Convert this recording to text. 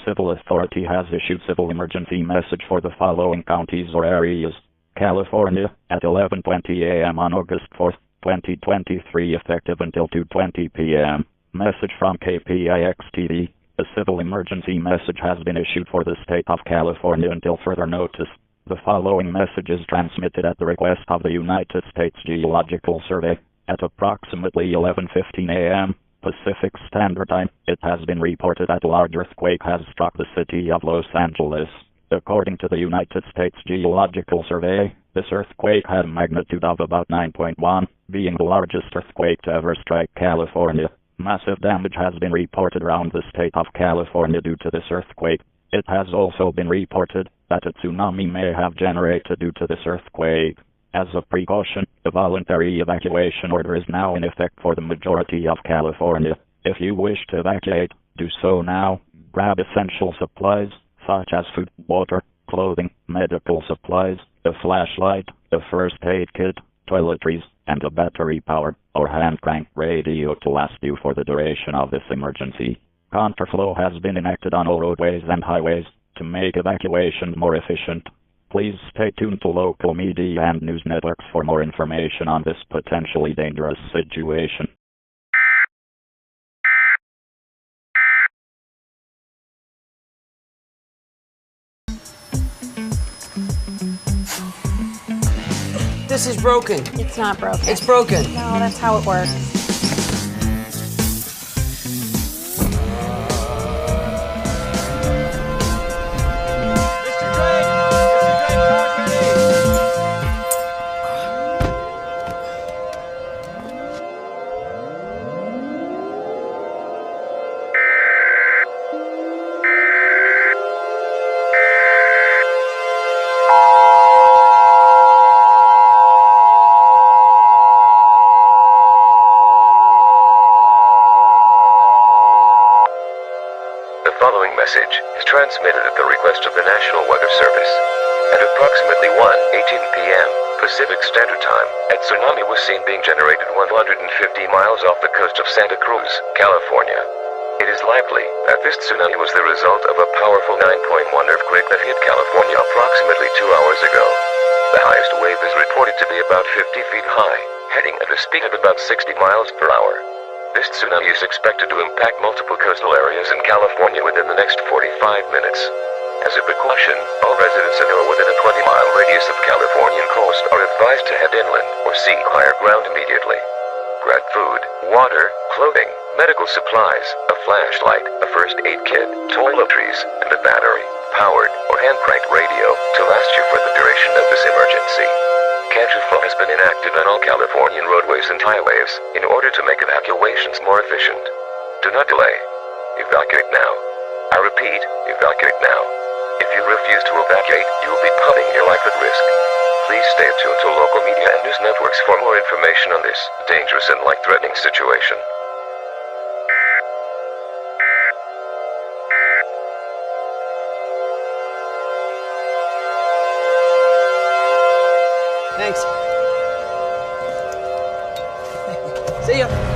civil authority has issued civil emergency message for the following counties or areas. California, at 11:20 a.m. on August 4th, 2023, effective until 2:20 p.m. Message from KPIX-TV. A civil emergency message has been issued for the state of California until further notice. The following message is transmitted at the request of the United States Geological Survey. At approximately 11:15 a.m. Pacific Standard Time, it has been reported that a large earthquake has struck the city of Los Angeles. According to the United States Geological Survey, this earthquake had a magnitude of about 9.1, being the largest earthquake to ever strike California. Massive damage has been reported around the state of California due to this earthquake. It has also been reported that a tsunami may have generated due to this earthquake. As a precaution, a voluntary evacuation order is now in effect for the majority of California. If you wish to evacuate, do so now. Grab essential supplies, such as food, water, clothing, medical supplies, a flashlight, a first aid kit, toiletries, and a battery-powered or hand-crank radio to last you for the duration of this emergency. Counterflow has been enacted on all roadways and highways to make evacuation more efficient. Please stay tuned to local media and news networks for more information on this potentially dangerous situation. This is broken. It's not broken. It's broken. No, that's how it works. The following message is transmitted at the request of the National Weather Service. At approximately 1:18 p.m. Pacific Standard Time, a tsunami was seen being generated 150 miles off the coast of Santa Cruz, California. It is likely that this tsunami was the result of a powerful 9.1 earthquake that hit California approximately 2 hours ago. The highest wave is reported to be about 50 feet high, heading at a speed of about 60 miles per hour. This tsunami is expected to impact multiple coastal areas in California within the next 45 minutes. As a precaution, all residents who are within a 20-mile radius of Californian coast are advised to head inland or seek higher ground immediately. Grab food, water, clothing, medical supplies, a flashlight, a first aid kit, toiletries, and a battery-powered or hand-cranked radio to last you for the duration of this emergency. Counterflow has been enacted on all Californian roadways and highways in order to make evacuations more efficient. Do not delay. Evacuate now. I repeat, evacuate now. If you refuse to evacuate, you will be putting your life at risk. Please stay tuned to local media and news networks for more information on this dangerous and life-threatening situation. Thanks. See ya.